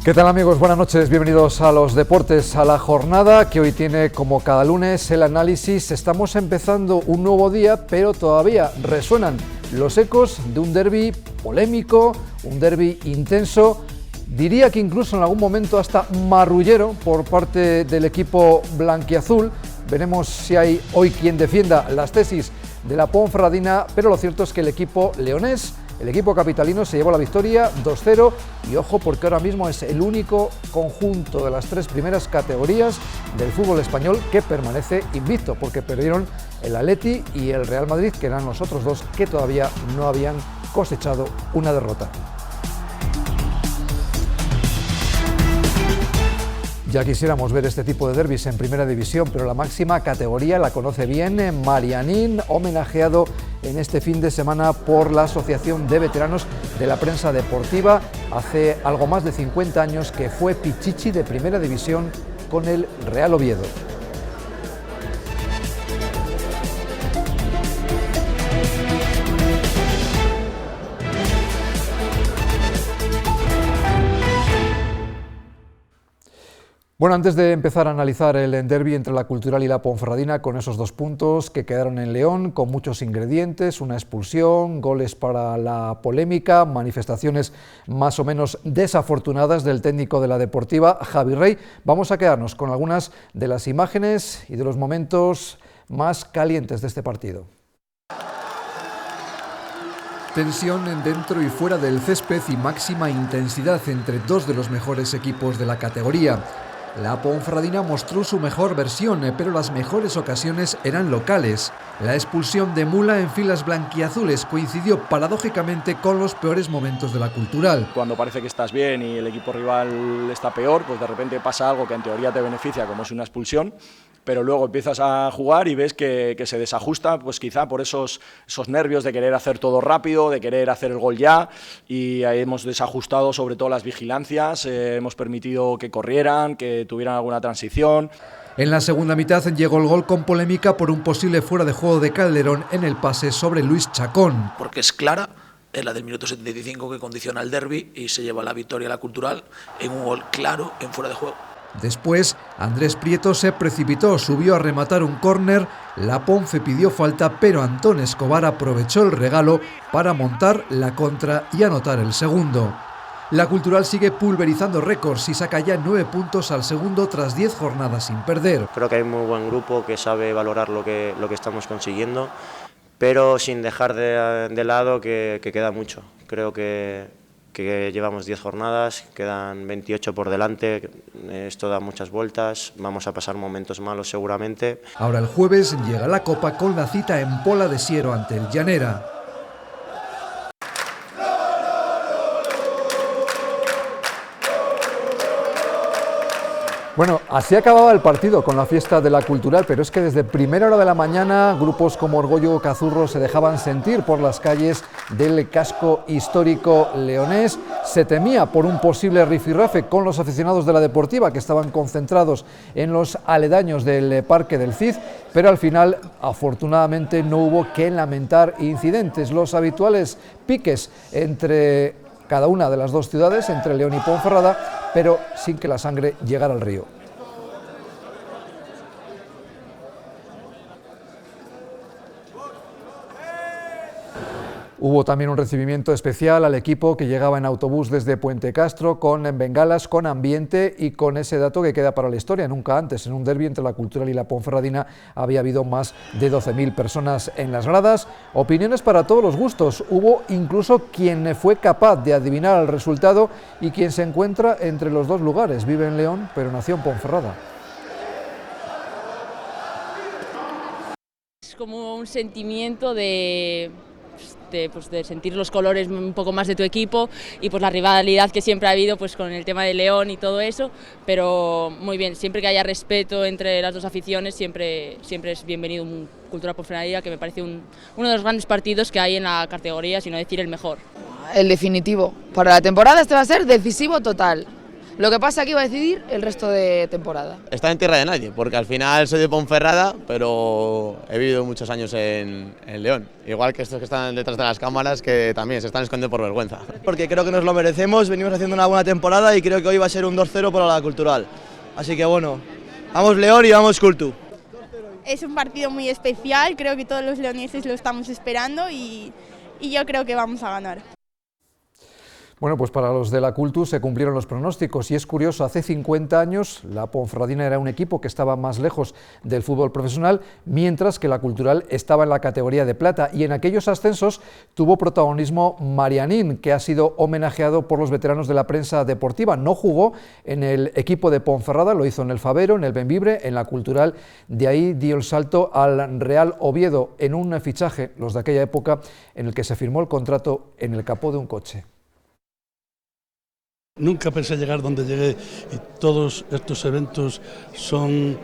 ¿Qué tal, amigos? Buenas noches, bienvenidos a los deportes, a la jornada que hoy tiene como cada lunes el análisis. Estamos empezando un nuevo día, pero todavía resuenan los ecos de un derbi polémico, un derbi intenso, diría que incluso en algún momento hasta marrullero por parte del equipo blanquiazul. Veremos si hay hoy quien defienda las tesis de la Ponferradina, pero lo cierto es que el equipo leonés, el equipo capitalino, se llevó la victoria 2-0 y ojo porque ahora mismo es el único conjunto de las tres primeras categorías del fútbol español que permanece invicto, porque perdieron el Atleti y el Real Madrid, que eran los otros dos que todavía no habían cosechado una derrota. Ya quisiéramos ver este tipo de derbis en primera división, pero la máxima categoría la conoce bien Marianín, homenajeado en este fin de semana por la Asociación de Veteranos de la Prensa Deportiva. Hace algo más de 50 años que fue pichichi de primera división con el Real Oviedo. Bueno, antes de empezar a analizar el derbi entre la Cultural y la Ponferradina, con esos dos puntos que quedaron en León, con muchos ingredientes, una expulsión, goles para la polémica, manifestaciones más o menos desafortunadas del técnico de la Deportiva, Javi Rey, vamos a quedarnos con algunas de las imágenes y de los momentos más calientes de este partido. Tensión dentro y fuera del césped y máxima intensidad entre dos de los mejores equipos de la categoría. La Ponferradina mostró su mejor versión, pero las mejores ocasiones eran locales. La expulsión de Mula en filas blanquiazules coincidió paradójicamente con los peores momentos de la Cultural. Cuando parece que estás bien y el equipo rival está peor, pues de repente pasa algo que en teoría te beneficia, como es una expulsión, pero luego empiezas a jugar y ves que se desajusta, pues quizá por esos nervios de querer hacer todo rápido, de querer hacer el gol ya, y ahí hemos desajustado sobre todo las vigilancias, hemos permitido que corrieran, que tuvieran alguna transición. En la segunda mitad llegó el gol con polémica por un posible fuera de juego de Calderón en el pase sobre Luis Chacón. Porque es clara, es la del minuto 75 que condiciona el derbi y se lleva la victoria a la Cultural en un gol claro en fuera de juego. Después, Andrés Prieto se precipitó, subió a rematar un córner, la Ponfe pidió falta, pero Antón Escobar aprovechó el regalo para montar la contra y anotar el segundo. La Cultural sigue pulverizando récords y saca ya 9 puntos al segundo tras 10 jornadas sin perder. Creo que hay un muy buen grupo que sabe valorar lo que estamos consiguiendo, pero sin dejar de lado que queda mucho. Creo que llevamos 10 jornadas, quedan 28 por delante, esto da muchas vueltas, vamos a pasar momentos malos seguramente. Ahora el jueves llega la Copa con la cita en Pola de Siero ante el Llanera. Bueno, así acababa el partido con la fiesta de la Cultural, pero es que desde primera hora de la mañana grupos como Orgullo Cazurro se dejaban sentir por las calles del casco histórico leonés. Se temía por un posible rifirrafe con los aficionados de la Deportiva que estaban concentrados en los aledaños del Parque del Cid, pero al final afortunadamente no hubo que lamentar incidentes. Los habituales piques entre cada una de las dos ciudades, entre León y Ponferrada, pero sin que la sangre llegara al río. Hubo también un recibimiento especial al equipo que llegaba en autobús desde Puente Castro, con bengalas, con ambiente y con ese dato que queda para la historia. Nunca antes en un derbi entre la Cultural y la Ponferradina había habido más de 12.000 personas en las gradas. Opiniones para todos los gustos. Hubo incluso quien fue capaz de adivinar el resultado y quien se encuentra entre los dos lugares. Vive en León, pero nació en Ponferrada. Es como un sentimiento de sentir los colores un poco más de tu equipo y pues la rivalidad que siempre ha habido pues con el tema de León y todo eso, pero muy bien, siempre que haya respeto entre las dos aficiones siempre es bienvenido un Cultural Ponferradina, que me parece uno de los grandes partidos que hay en la categoría, si no decir el mejor. El definitivo, para la temporada este va a ser decisivo total. Lo que pasa es que iba a decidir el resto de temporada. Está en tierra de nadie, porque al final soy de Ponferrada, pero he vivido muchos años en León. Igual que estos que están detrás de las cámaras, que también se están escondiendo por vergüenza. Porque creo que nos lo merecemos, venimos haciendo una buena temporada y creo que hoy va a ser un 2-0 para la Cultural. Así que bueno, vamos León y vamos Cultu. Es un partido muy especial, creo que todos los leoneses lo estamos esperando y yo creo que vamos a ganar. Bueno, pues para los de la Cultu se cumplieron los pronósticos y es curioso, hace 50 años la Ponferradina era un equipo que estaba más lejos del fútbol profesional, mientras que la Cultural estaba en la categoría de plata y en aquellos ascensos tuvo protagonismo Marianín, que ha sido homenajeado por los veteranos de la prensa deportiva. No jugó en el equipo de Ponferrada, lo hizo en el Favero, en el Bembibre, en la Cultural, de ahí dio el salto al Real Oviedo en un fichaje, los de aquella época, en el que se firmó el contrato en el capó de un coche. Nunca pensé llegar donde llegué y todos estos eventos son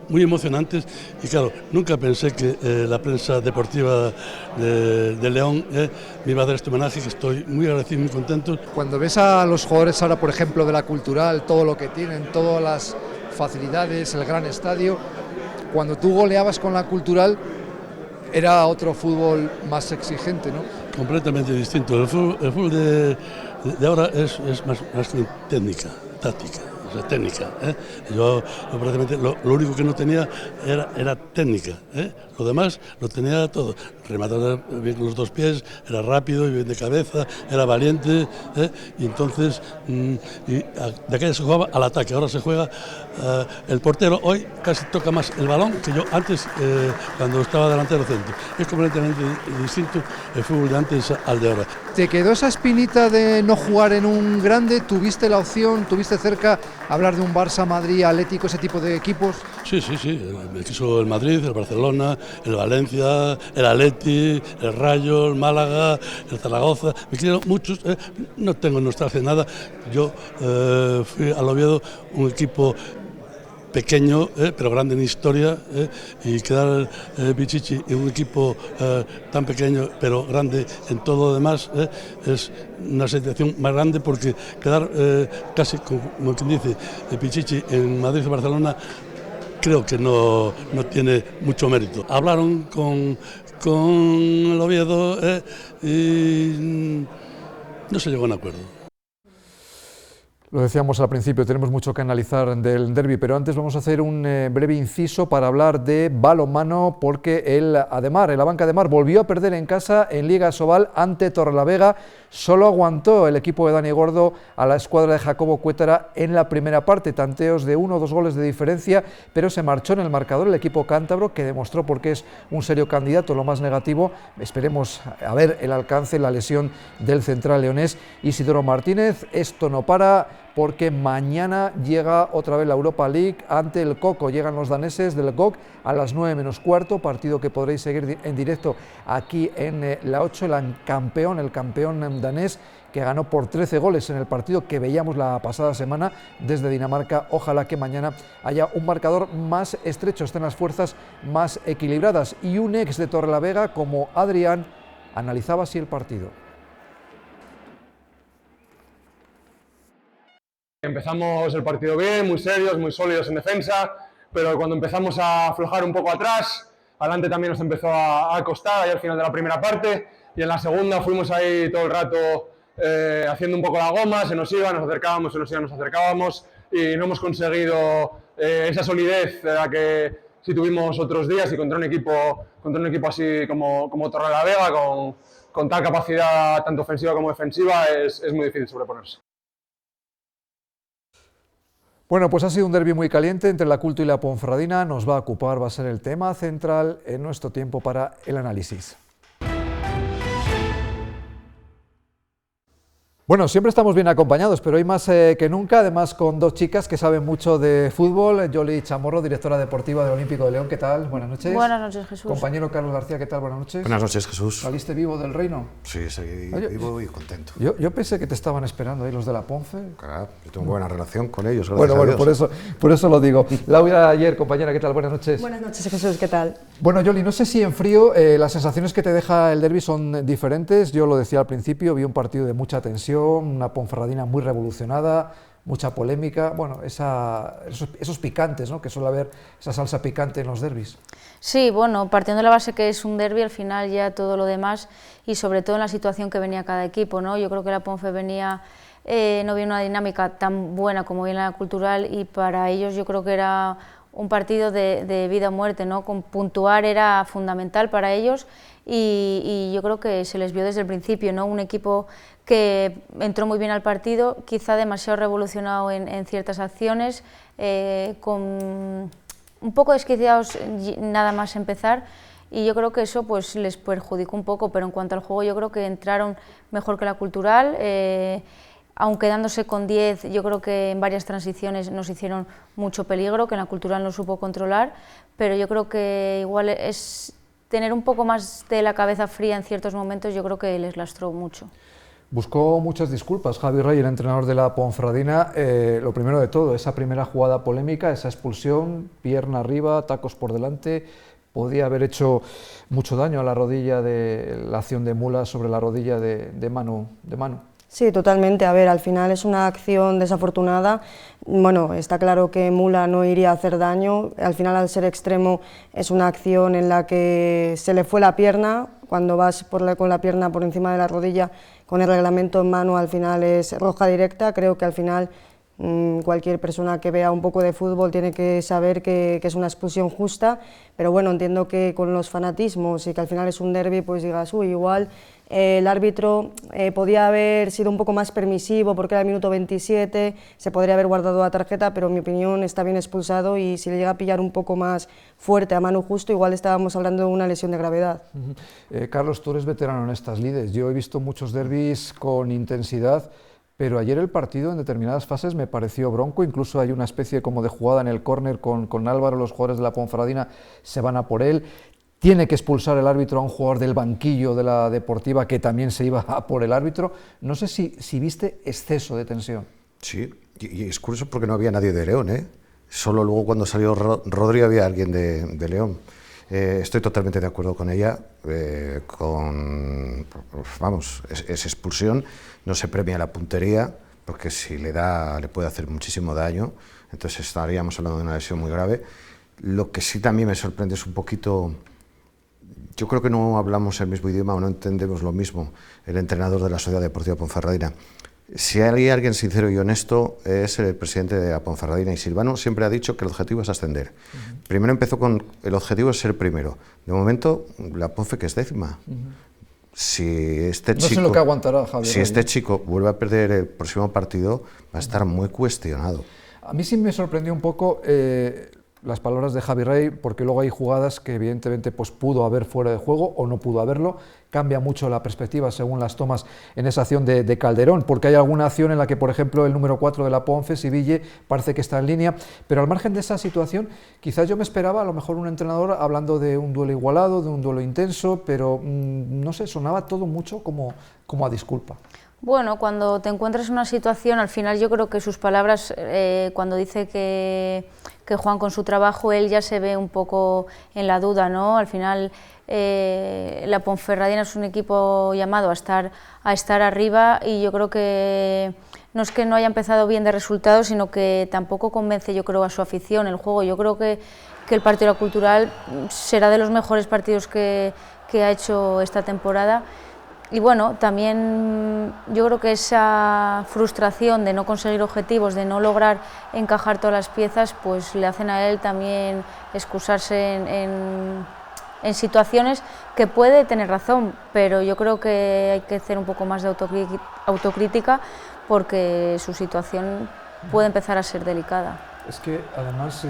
muy emocionantes y claro, nunca pensé que la prensa deportiva de León me iba a dar este homenaje, que estoy muy agradecido y muy contento. Cuando ves a los jugadores ahora, por ejemplo, de la Cultural, todo lo que tienen, todas las facilidades, el gran estadio, cuando tú goleabas con la Cultural era otro fútbol más exigente, ¿no? Completamente distinto. El fútbol de ahora es más técnica, táctica, o sea, técnica. Yo prácticamente lo único que no tenía era técnica. Lo demás lo tenía todo. Rematar bien con los dos pies, era rápido y bien de cabeza, era valiente. Y entonces, de aquella se jugaba al ataque, ahora se juega. El portero hoy casi toca más el balón que yo antes, cuando estaba delantero centro. Es completamente distinto el fútbol de antes al de ahora. ¿Te quedó esa espinita de no jugar en un grande? ¿Tuviste la opción, tuviste cerca hablar de un Barça, Madrid, Atlético, ese tipo de equipos? Sí. Me quiso el Madrid, el Barcelona, el Valencia, el Atleti, el Rayo, el Málaga, el Zaragoza. Me quisieron muchos. No tengo nostalgia de nada. Yo fui al Oviedo, un equipo pequeño, pero grande en historia, y quedar Pichichi en un equipo tan pequeño pero grande en todo lo demás es una sensación más grande, porque quedar casi como quien dice Pichichi en Madrid y Barcelona creo que no tiene mucho mérito. Hablaron con el Oviedo y no se llegó a un acuerdo. Lo decíamos al principio, tenemos mucho que analizar del derbi, pero antes vamos a hacer un breve inciso para hablar de balonmano, porque el Abanca Ademar volvió a perder en casa en Liga Asobal ante Torrelavega. Solo aguantó el equipo de Dani Gordo a la escuadra de Jacobo Cuétara en la primera parte, tanteos de 1 o 2 goles de diferencia, pero se marchó en el marcador el equipo cántabro, que demostró por qué es un serio candidato. Lo más negativo, esperemos a ver el alcance, la lesión del central leonés Isidoro Martínez. Esto no para, porque mañana llega otra vez la Europa League ante el Coco. Llegan los daneses del GOG a las 9 menos cuarto, partido que podréis seguir en directo aquí en la 8, el campeón danés, que ganó por 13 goles en el partido que veíamos la pasada semana desde Dinamarca. Ojalá que mañana haya un marcador más estrecho, estén las fuerzas más equilibradas. Y un ex de Torrelavega como Adrián analizaba así el partido. Empezamos el partido bien, muy serios, muy sólidos en defensa, pero cuando empezamos a aflojar un poco atrás, adelante también nos empezó a costar ahí al final de la primera parte, y en la segunda fuimos ahí todo el rato haciendo un poco la goma, se nos iba, nos acercábamos, se nos iba, nos acercábamos, y no hemos conseguido esa solidez la que sí tuvimos otros días, y contra un equipo así como Torrelavega, con tal capacidad tanto ofensiva como defensiva, es muy difícil sobreponerse. Bueno, pues ha sido un derbi muy caliente entre la Cultu y la Ponferradina. Nos va a ocupar, va a ser el tema central en nuestro tiempo para el análisis. Bueno, siempre estamos bien acompañados, pero hoy más que nunca, además con dos chicas que saben mucho de fútbol. Yoli Chamorro, directora deportiva del Olímpico de León, ¿qué tal? Buenas noches. Buenas noches, Jesús. Compañero Carlos García, ¿qué tal? Buenas noches. Buenas noches, Jesús. ¿Saliste vivo del reino? Sí, seguí vivo y contento. Yo pensé que te estaban esperando ahí los de la Ponce. Claro, yo tengo buena relación con ellos, gracias a Dios. por eso lo digo. Laura Ayer, compañera, ¿qué tal? Buenas noches. Buenas noches, Jesús, ¿qué tal? Bueno, Yoli, no sé si en frío las sensaciones que te deja el derbi son diferentes. Yo lo decía al principio, vi un partido de mucha tensión, una Ponferradina muy revolucionada, mucha polémica, bueno, esos picantes, ¿no?, que suele haber, esa salsa picante en los derbis. Sí, bueno, partiendo de la base que es un derbi, al final ya todo lo demás, y sobre todo en la situación que venía cada equipo, ¿no? Yo creo que la Ponfe venía, no viene una dinámica tan buena como viene la Cultural, y para ellos yo creo que era un partido de vida o muerte, ¿no? Con puntuar era fundamental para ellos, y yo creo que se les vio desde el principio, ¿no? Un equipo que entró muy bien al partido, quizá demasiado revolucionado en ciertas acciones, con un poco desquiciados nada más empezar, y yo creo que eso pues les perjudicó un poco, pero en cuanto al juego yo creo que entraron mejor que la Cultural, aun quedándose con 10, yo creo que en varias transiciones nos hicieron mucho peligro, que en la Cultural no supo controlar, pero yo creo que igual es tener un poco más de la cabeza fría en ciertos momentos, yo creo que les lastró mucho. Buscó muchas disculpas Javi Rey, el entrenador de la Ponferradina. Lo primero de todo, esa primera jugada polémica, esa expulsión, pierna arriba, tacos por delante, podía haber hecho mucho daño a la rodilla de la acción de Mula sobre la rodilla de Manu. Sí, totalmente. A ver, al final es una acción desafortunada. Bueno, está claro que Mula no iría a hacer daño. Al final, al ser extremo, es una acción en la que se le fue la pierna. Cuando vas con la pierna por encima de la rodilla, con el reglamento en mano, al final es roja directa. Creo que al final cualquier persona que vea un poco de fútbol tiene que saber que es una expulsión justa, pero bueno, entiendo que con los fanatismos y que al final es un derbi, pues digas, uy, igual el árbitro podía haber sido un poco más permisivo porque era el minuto 27, se podría haber guardado la tarjeta, pero en mi opinión está bien expulsado, y si le llega a pillar un poco más fuerte a Manu Justo, igual estábamos hablando de una lesión de gravedad. Carlos, tú eres veterano en estas lides, yo he visto muchos derbis con intensidad, pero ayer el partido en determinadas fases me pareció bronco, incluso hay una especie como de jugada en el córner con Álvaro, los jugadores de la Ponferradina se van a por él, tiene que expulsar el árbitro a un jugador del banquillo de la Deportiva que también se iba a por el árbitro. No sé si viste exceso de tensión. Sí, y es curioso porque no había nadie de León, ¿eh? Solo luego cuando salió Rodri había alguien de León. Estoy totalmente de acuerdo con ella, vamos, es expulsión, no se premia la puntería, porque si le puede hacer muchísimo daño, entonces estaríamos hablando de una lesión muy grave. Lo que sí también me sorprende es un poquito, yo creo que no hablamos el mismo idioma o no entendemos lo mismo, el entrenador de la Sociedad Deportiva Ponferradina. Si hay alguien sincero y honesto es el presidente de la Ponferradina, y Silvano siempre ha dicho que el objetivo es ascender. Primero empezó con el objetivo es ser primero. De momento la Ponfe que es 10ª. Si este no sé lo que aguantará Javier. Si este chico vuelve a perder el próximo partido va a estar muy cuestionado. A mí sí me sorprendió un poco las palabras de Javi Rey, porque luego hay jugadas que evidentemente pues, pudo haber fuera de juego o no pudo haberlo. Cambia mucho la perspectiva según las tomas en esa acción de Calderón, porque hay alguna acción en la que, por ejemplo, el número 4 de la Ponfe, Siville, parece que está en línea, pero al margen de esa situación, quizás yo me esperaba a lo mejor un entrenador hablando de un duelo igualado, de un duelo intenso, pero no sé, sonaba todo mucho como a disculpa. Bueno, cuando te encuentras en una situación, al final yo creo que sus palabras, cuando dice que juegan con su trabajo, él ya se ve un poco en la duda, ¿no? Al final la Ponferradina es un equipo llamado a estar arriba, y yo creo que no es que no haya empezado bien de resultados, sino que tampoco convence, yo creo, a su afición el juego. Yo creo que el partido Cultural será de los mejores partidos que ha hecho esta temporada. Y bueno, también yo creo que esa frustración de no conseguir objetivos, de no lograr encajar todas las piezas, pues le hacen a él también excusarse en situaciones que puede tener razón, pero yo creo que hay que hacer un poco más de autocrítica, porque su situación puede empezar a ser delicada. Es que además,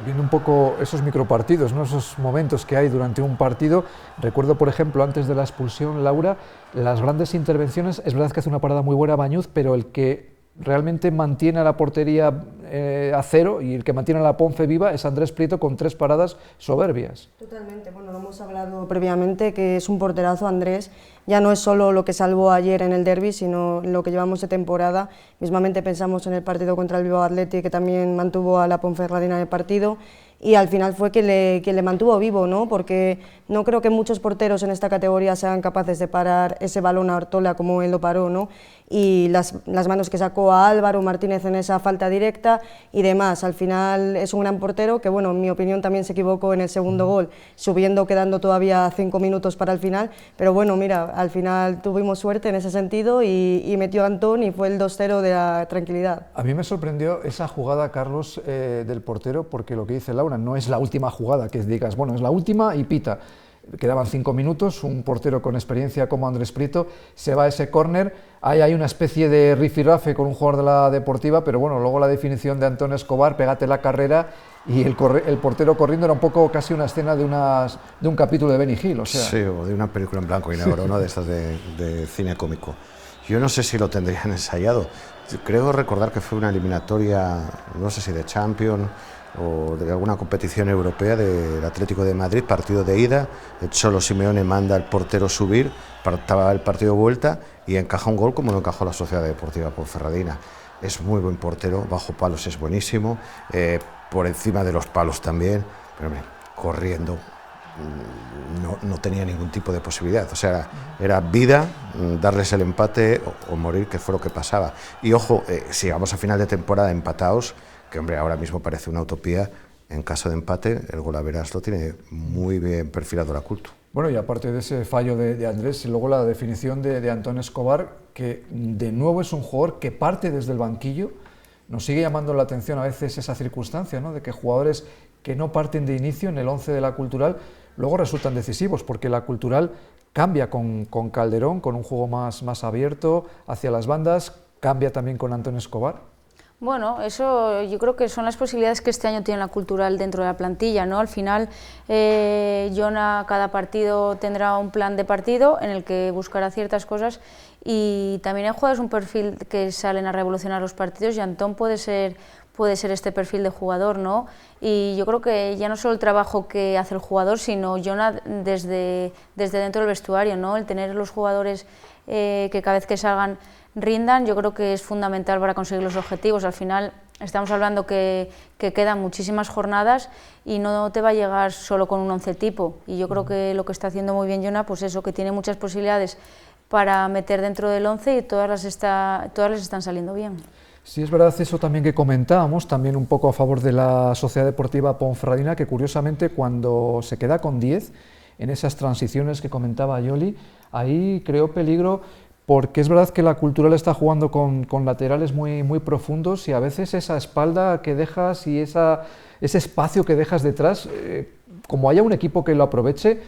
viendo un poco esos micropartidos, ¿no? Esos momentos que hay durante un partido, recuerdo por ejemplo antes de la expulsión, Laura, las grandes intervenciones, es verdad que hace una parada muy buena Bañuz, pero el que realmente mantiene a la portería a cero y el que mantiene a la Ponfe viva es Andrés Prieto, con 3 paradas soberbias. Totalmente, bueno, lo hemos hablado previamente, que es un porterazo Andrés, ya no es solo lo que salvó ayer en el derbi, sino lo que llevamos de temporada. Mismamente pensamos en el partido contra el Bilbao Athletic, que también mantuvo a la Ponferradina en el partido, y al final fue quien le mantuvo vivo, ¿no? Porque no creo que muchos porteros en esta categoría sean capaces de parar ese balón a Ortola como él lo paró, ¿no? Y las manos que sacó a Álvaro Martínez en esa falta directa y demás. Al final es un gran portero que, bueno, en mi opinión también se equivocó en el segundo gol, subiendo, quedando todavía 5 minutos para el final, pero bueno, mira, al final tuvimos suerte en ese sentido y metió a Antón y fue el 2-0 de la tranquilidad. A mí me sorprendió esa jugada, Carlos, del portero, porque lo que dice Laura, no es la última jugada que digas, bueno, es la última y pita. Quedaban 5 minutos, un portero con experiencia como Andrés Prieto se va a ese córner, ahí hay una especie de rifirrafe con un jugador de la Deportiva, pero bueno, luego la definición de Antón Escobar, pégate la carrera, y el portero corriendo era un poco casi una escena de un capítulo de Benny Hill, o sea. Sí, o de una película en blanco y negro, ¿no? De estas de cine cómico. Yo no sé si lo tendrían ensayado, creo recordar que fue una eliminatoria, no sé si de Champions o de alguna competición europea del Atlético de Madrid, partido de ida, el Cholo Simeone manda al portero subir, estaba el partido de vuelta y encaja un gol como lo encajó la Sociedad Deportiva Ponferradina. Es muy buen portero, bajo palos es buenísimo, por encima de los palos también, pero hombre, corriendo no tenía ningún tipo de posibilidad, o sea, era vida, darles el empate o morir, que fue lo que pasaba. Y ojo, si llegamos a final de temporada empatados, que hombre, ahora mismo parece una utopía, en caso de empate, el golaveras lo tiene muy bien perfilado la Culto. Bueno, y aparte de ese fallo de Andrés, y luego la definición de Antón Escobar, que de nuevo es un jugador que parte desde el banquillo. Nos sigue llamando la atención a veces esa circunstancia, ¿no?, de que jugadores que no parten de inicio en el 11 de la Cultural, luego resultan decisivos, porque la Cultural cambia con Calderón, con un juego más abierto hacia las bandas, cambia también con Antón Escobar. Bueno, eso yo creo que son las posibilidades que este año tiene la Cultural dentro de la plantilla, ¿no? Al final, Jona cada partido tendrá un plan de partido en el que buscará ciertas cosas, y también hay jugadores un perfil que salen a revolucionar los partidos, y Antón puede ser este perfil de jugador, ¿no? Y yo creo que ya no solo el trabajo que hace el jugador, sino Jona desde dentro del vestuario, ¿no? El tener los jugadores que cada vez que salgan rindan, yo creo que es fundamental para conseguir los objetivos. Al final estamos hablando que quedan muchísimas jornadas y no te va a llegar solo con un 11 tipo, y yo creo que lo que está haciendo muy bien Jona, pues eso, que tiene muchas posibilidades para meter dentro del 11 y todas les están saliendo bien. Sí, es verdad eso también que comentábamos, también un poco a favor de la Sociedad Deportiva Ponferradina, que curiosamente cuando se queda con 10, en esas transiciones que comentaba Yoli, ahí creó peligro, porque es verdad que la Cultural está jugando con laterales muy profundos, y a veces esa espalda que dejas y ese espacio que dejas detrás, como haya un equipo que lo aproveche,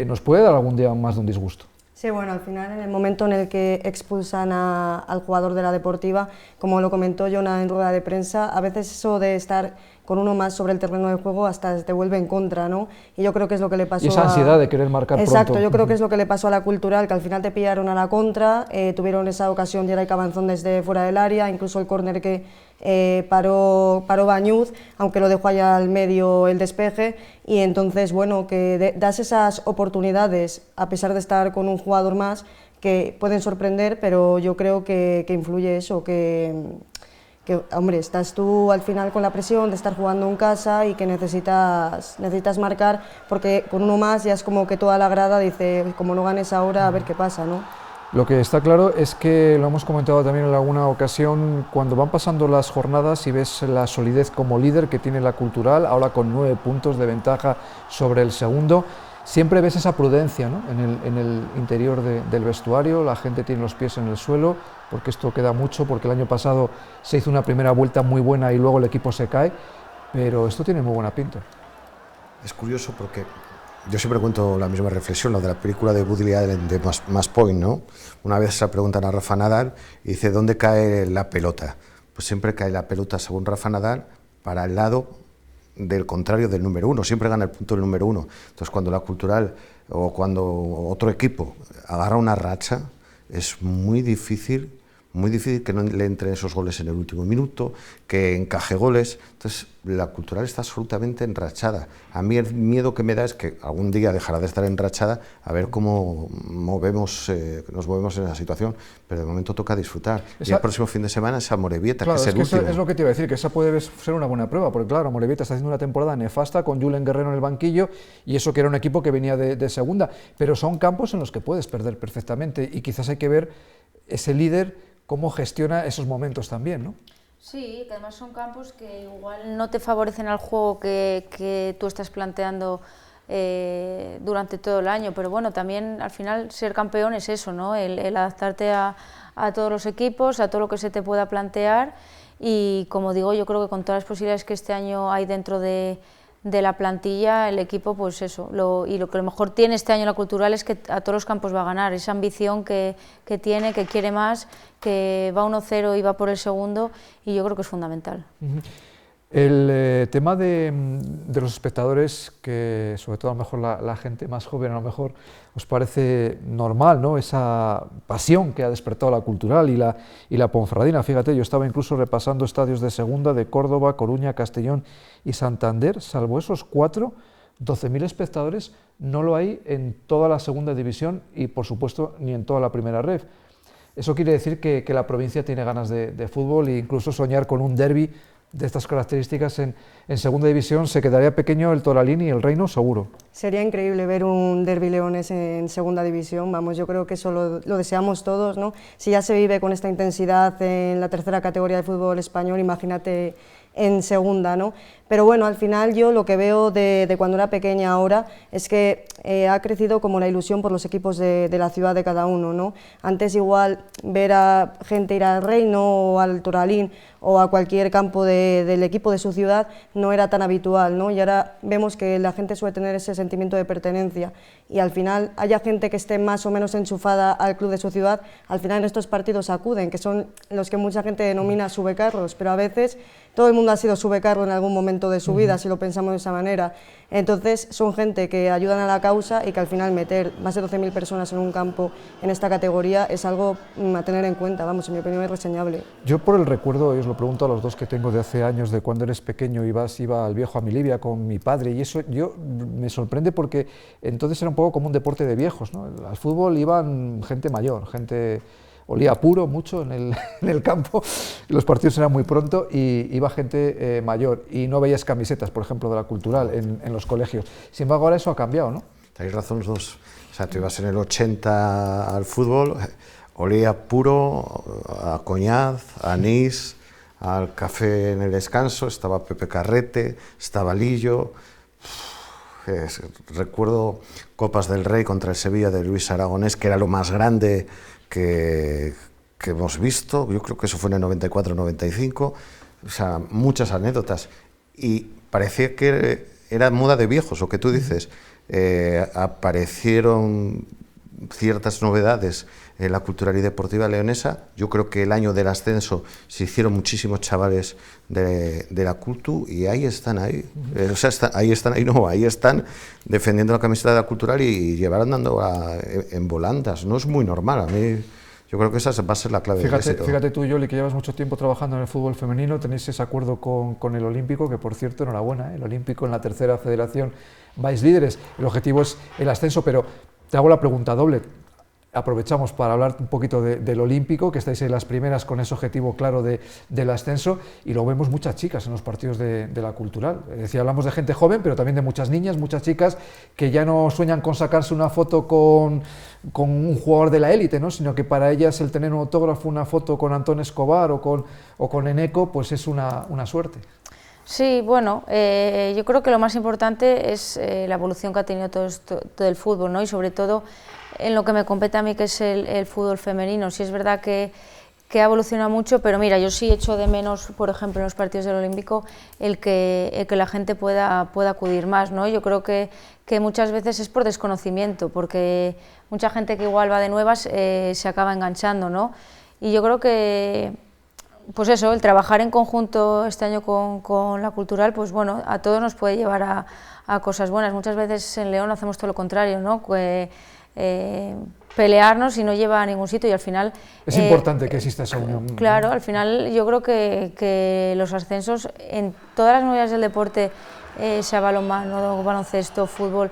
nos puede dar algún día más de un disgusto. Sí, bueno, al final en el momento en el que expulsan al jugador de la Deportiva, como lo comentó Jona en rueda de prensa, a veces eso de estar con uno más sobre el terreno de juego hasta te vuelve en contra, ¿no? Y yo creo que es lo que le pasó. Y esa ansiedad de querer marcar pronto. Exacto, yo creo que es lo que le pasó a la Cultural, que al final te pillaron a la contra, tuvieron esa ocasión Geray Cabanzón desde fuera del área, incluso el córner que paró Bañuz, aunque lo dejó allá al medio el despeje, y entonces, bueno, que das esas oportunidades, a pesar de estar con un jugador más, que pueden sorprender, pero yo creo que influye eso, que hombre, estás tú al final con la presión de estar jugando en casa y que necesitas marcar, porque con uno más ya es como que toda la grada dice, como no ganes ahora, a ver qué pasa, ¿no? Lo que está claro es que, lo hemos comentado también en alguna ocasión, cuando van pasando las jornadas y ves la solidez como líder que tiene la Cultural, ahora con 9 puntos de ventaja sobre el segundo, siempre ves esa prudencia, ¿no?, en el interior del vestuario, la gente tiene los pies en el suelo, porque esto queda mucho, porque el año pasado se hizo una primera vuelta muy buena y luego el equipo se cae, pero esto tiene muy buena pinta. Es curioso porque yo siempre cuento la misma reflexión, la de la película de Woody Allen de Match Point, ¿no? Una vez se preguntan a Rafa Nadal y dice, ¿dónde cae la pelota? Pues siempre cae la pelota, según Rafa Nadal, para el lado del contrario del número 1, siempre gana el punto del número 1. Entonces, cuando la Cultural o cuando otro equipo agarra una racha, es muy difícil muy difícil que no le entren esos goles en el último minuto, que encaje goles. Entonces, la Cultural está absolutamente enrachada. A mí el miedo que me da es que algún día dejará de estar enrachada, a ver cómo nos movemos en esa situación, pero de momento toca disfrutar. Y el próximo fin de semana es Amorebieta, claro, que es el último. Es lo que te iba a decir, que esa puede ser una buena prueba, porque claro, Amorebieta está haciendo una temporada nefasta con Julen Guerrero en el banquillo, y eso que era un equipo que venía de segunda, pero son campos en los que puedes perder perfectamente, y quizás hay que ver ese líder cómo gestiona esos momentos también, ¿no? Sí, que además son campos que igual no te favorecen al juego que tú estás planteando durante todo el año, pero bueno, también al final ser campeón es eso, ¿no? El adaptarte a todos los equipos, a todo lo que se te pueda plantear, y como digo, yo creo que con todas las posibilidades que este año hay dentro de la plantilla, el equipo, pues eso, lo que a lo mejor tiene este año la Cultural es que a todos los campos va a ganar, esa ambición que tiene, que quiere más, que va 1-0 y va por el segundo, y yo creo que es fundamental. El tema de los espectadores, que sobre todo a lo mejor la gente más joven a lo mejor os parece normal, ¿no? Esa pasión que ha despertado la Cultural y la Ponferradina. Fíjate, yo estaba incluso repasando estadios de segunda de Córdoba, Coruña, Castellón y Santander, salvo esos 4, 12.000 espectadores no lo hay en toda la segunda división y por supuesto ni en toda la primera ref. Eso quiere decir que la provincia tiene ganas de fútbol e incluso soñar con un derbi de estas características en segunda división. Se quedaría pequeño el Toralín y el Reino, seguro. Sería increíble ver un derbi leones en segunda división, vamos, yo creo que eso lo deseamos todos, ¿no? Si ya se vive con esta intensidad en la tercera categoría de fútbol español, imagínate en segunda, ¿no? Pero bueno, al final yo lo que veo de cuando era pequeña ahora es que ha crecido como la ilusión por los equipos de la ciudad de cada uno, ¿no? Antes igual ver a gente ir al Reino o al Toralín o a cualquier campo del equipo de su ciudad no era tan habitual, ¿no? Y ahora vemos que la gente suele tener ese sentimiento de pertenencia y al final haya gente que esté más o menos enchufada al club de su ciudad, al final en estos partidos acuden, que son los que mucha gente denomina subecarros, pero a veces todo el mundo ha sido subecarro en algún momento de su vida, si lo pensamos de esa manera. Entonces son gente que ayudan a la causa y que al final meter más de 12.000 personas en un campo en esta categoría es algo a tener en cuenta, vamos, en mi opinión es reseñable. Yo por el recuerdo, y os lo pregunto a los dos que tengo de hace años, de cuando eres pequeño iba al viejo Amilibia con mi padre, y eso yo me sorprende porque entonces era un poco como un deporte de viejos, ¿no? Al fútbol iban gente mayor, gente... Olía puro mucho en el campo, los partidos eran muy pronto y iba gente mayor y no veías camisetas, por ejemplo, de la Cultural en los colegios. Sin embargo, ahora eso ha cambiado, ¿no? Tenéis razón los dos. O sea, tú ibas en el 80 al fútbol, olía puro a coñaz, a anís, al café en el descanso, estaba Pepe Carrete, estaba Lillo. Recuerdo Copas del Rey contra el Sevilla de Luis Aragonés, que era lo más grande que hemos visto. Yo creo que eso fue en el 94-95, o sea, muchas anécdotas, y parecía que era moda de viejos, lo que tú dices. Aparecieron ciertas novedades en la Cultural y Deportiva Leonesa. Yo creo que el año del ascenso se hicieron muchísimos chavales de la Cultu y ahí están, ahí están defendiendo la camiseta de la Cultural y llevaron dando en volandas. No es muy normal, a mí yo creo que esa va a ser la clave del éxito. Fíjate tú, Yoli, que llevas mucho tiempo trabajando en el fútbol femenino, tenéis ese acuerdo con el Olímpico, que por cierto, enhorabuena, el Olímpico en la tercera federación vais líderes, el objetivo es el ascenso, pero te hago la pregunta doble. Aprovechamos para hablar un poquito del Olímpico, que estáis en las primeras con ese objetivo claro del ascenso, y lo vemos muchas chicas en los partidos de la Cultural. Es decir, hablamos de gente joven, pero también de muchas niñas, muchas chicas que ya no sueñan con sacarse una foto con un jugador de la élite, ¿no? Sino que para ellas el tener un autógrafo, una foto con Antón Escobar o con Eneco, pues es una suerte. Sí, bueno, yo creo que lo más importante es la evolución que ha tenido todo el fútbol, ¿no? Y sobre todo en lo que me compete a mí, que es el fútbol femenino. Sí es verdad que ha evolucionado mucho, pero mira, yo sí echo de menos, por ejemplo, en los partidos del Olímpico, el que la gente pueda acudir más, ¿no? Yo creo que muchas veces es por desconocimiento, porque mucha gente que igual va de nuevas se acaba enganchando, ¿no? Y yo creo que, pues eso, el trabajar en conjunto este año con la Cultural, pues bueno, a todos nos puede llevar a cosas buenas. Muchas veces en León hacemos todo lo contrario, ¿no? pelearnos y no lleva a ningún sitio, y al final... Es importante que exista esa unión. Claro, al final yo creo que los ascensos en todas las modalidades del deporte, sea balonmano, baloncesto, fútbol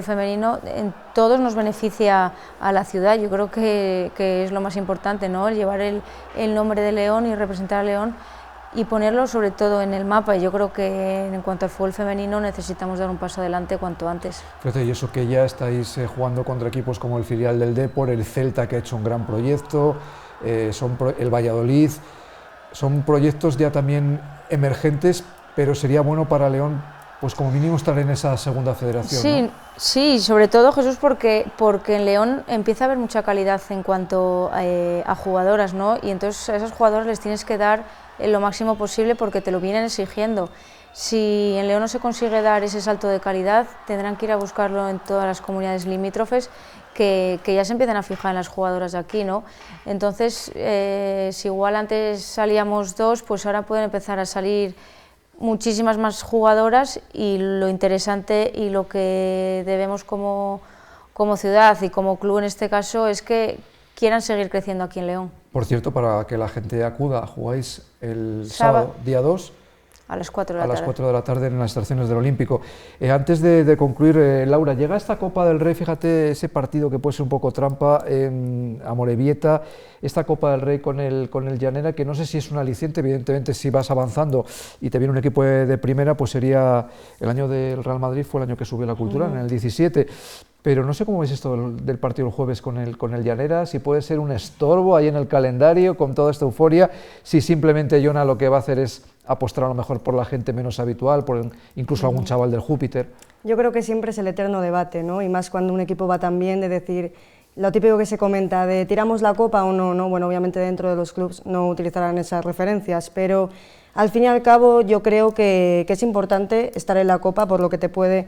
femenino, en todos nos beneficia a la ciudad. Yo creo que es lo más importante, ¿no? Llevar el nombre de León y representar a León y ponerlo sobre todo en el mapa, y yo creo que en cuanto al fútbol femenino necesitamos dar un paso adelante cuanto antes. Fíjate, y eso que ya estáis jugando contra equipos como el filial del Depor, el Celta, que ha hecho un gran proyecto, el Valladolid, son proyectos ya también emergentes, pero sería bueno para León, pues como mínimo estar en esa segunda federación. Sí, ¿no? Sí, sobre todo, Jesús, porque en León empieza a haber mucha calidad en cuanto a jugadoras, ¿no? Y entonces a esas jugadoras les tienes que dar lo máximo posible porque te lo vienen exigiendo. Si en León no se consigue dar ese salto de calidad, tendrán que ir a buscarlo en todas las comunidades limítrofes que ya se empiezan a fijar en las jugadoras de aquí, ¿no? Entonces, si igual antes salíamos 2, pues ahora pueden empezar a salir muchísimas más jugadoras, y lo interesante y lo que debemos como ciudad y como club en este caso es que quieran seguir creciendo aquí en León. Por cierto, para que la gente acuda, jugáis el sábado, día 2, a las 4 de la tarde. A las 4 de la tarde en las instalaciones del Olímpico. Antes de concluir, Laura, llega esta Copa del Rey, fíjate, ese partido que puede ser un poco trampa en Amorebieta, esta Copa del Rey con el Llanera, que no sé si es un aliciente, evidentemente si vas avanzando y te viene un equipo de primera, pues sería el año del Real Madrid, fue el año que subió la Cultural, en el 17, pero no sé cómo veis esto del partido el jueves con el Llanera, si puede ser un estorbo ahí en el calendario con toda esta euforia, si simplemente Jona lo que va a hacer es apostar a lo mejor por la gente menos habitual, por incluso algún chaval del Júpiter. Yo creo que siempre es el eterno debate, ¿no? Y más cuando un equipo va tan bien, de decir, lo típico que se comenta de ¿tiramos la copa o no? ¿No? Bueno, obviamente dentro de los clubes no utilizarán esas referencias, pero al fin y al cabo yo creo que es importante estar en la copa por lo que te puede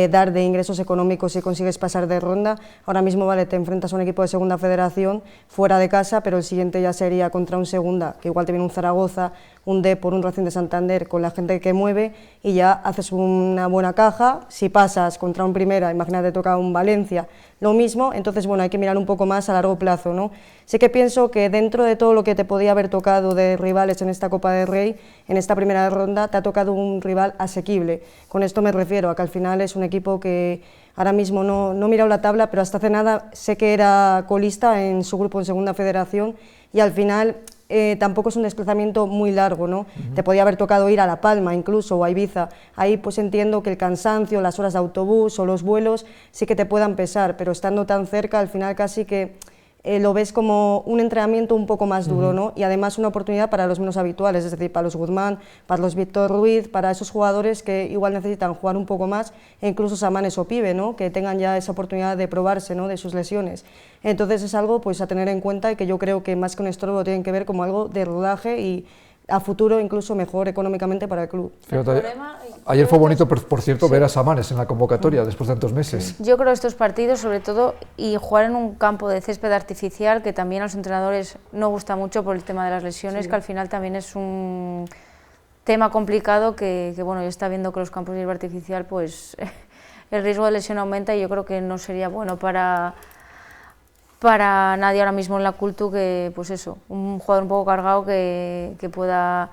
dar de ingresos económicos si consigues pasar de ronda. Ahora mismo, vale, te enfrentas a un equipo de segunda federación fuera de casa, pero el siguiente ya sería contra un segunda, que igual te viene un Zaragoza, un Depor, un Racing de Santander, con la gente que mueve, y ya haces una buena caja. Si pasas contra un primera, imagínate, toca un Valencia, lo mismo. Entonces, bueno, hay que mirar un poco más a largo plazo, ¿no? Sí que pienso que dentro de todo lo que te podía haber tocado de rivales en esta Copa del Rey, en esta primera ronda te ha tocado un rival asequible. Con esto me refiero a que al final es un equipo que ahora mismo no he mirado la tabla, pero hasta hace nada sé que era colista en su grupo en segunda federación, y al final tampoco es un desplazamiento muy largo, ¿no? Te podía haber tocado ir a La Palma incluso, o a Ibiza. Ahí pues entiendo que el cansancio, las horas de autobús o los vuelos sí que te puedan pesar, pero estando tan cerca al final casi que lo ves como un entrenamiento un poco más duro, ¿no? Y además una oportunidad para los menos habituales, es decir, para los Guzmán, para los Víctor Ruiz, para esos jugadores que igual necesitan jugar un poco más, e incluso Samanes o Pibe, ¿no? Que tengan ya esa oportunidad de probarse, ¿no? De sus lesiones. Entonces es algo pues a tener en cuenta, y que yo creo que más que un estorbo tienen que ver como algo de rodaje y a futuro incluso mejor económicamente para el club. Fíjate, ayer fue bonito, por cierto, ver a Samanes en la convocatoria después de tantos meses. Yo creo estos partidos, sobre todo, y jugar en un campo de césped artificial, que también a los entrenadores no gusta mucho por el tema de las lesiones, que al final también es un tema complicado, que bueno, ya está viendo que los campos de hierba artificial, pues el riesgo de lesión aumenta, y yo creo que no sería bueno para nadie ahora mismo en la Cultu, que pues eso, un jugador un poco cargado que pueda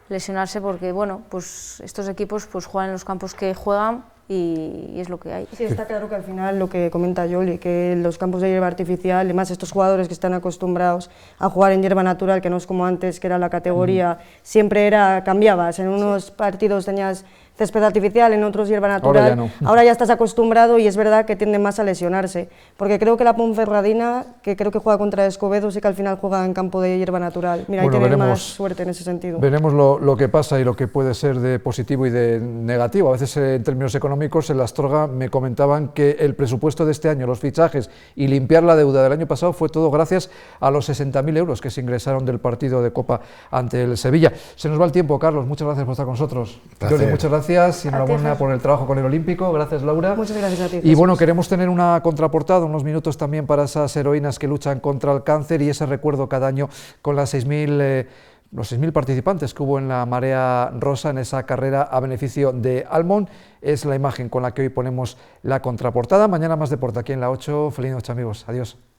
lesionarse, porque bueno, pues estos equipos pues juegan en los campos que juegan y es lo que hay. Sí, está claro que al final lo que comenta Yoli, que los campos de hierba artificial, además estos jugadores que están acostumbrados a jugar en hierba natural, que no es como antes, que era la categoría, siempre cambiabas, en unos partidos tenías césped artificial, en otros hierba natural, ahora ya estás acostumbrado, y es verdad que tiende más a lesionarse, porque creo que la Ponferradina, que creo que juega contra Escobedo, sí que al final juega en campo de hierba natural. Mira, bueno, hay que tener más suerte en ese sentido. Veremos lo que pasa y lo que puede ser de positivo y de negativo. A veces en términos económicos en la Astorga me comentaban que el presupuesto de este año, los fichajes y limpiar la deuda del año pasado fue todo gracias a los 60.000 euros que se ingresaron del partido de Copa ante el Sevilla. Se nos va el tiempo, Carlos, muchas gracias por estar con nosotros. Yoli, muchas gracias. Y enhorabuena por el trabajo con el Olímpico. Gracias, Laura. Muchas gracias a ti. Y bueno, queremos tener una contraportada, unos minutos también para esas heroínas que luchan contra el cáncer, y ese recuerdo cada año con las 6.000 los 6.000 participantes que hubo en la Marea Rosa, en esa carrera a beneficio de Almond. Es la imagen con la que hoy ponemos la contraportada. Mañana más deporte aquí en la 8. Feliz noche, amigos. Adiós.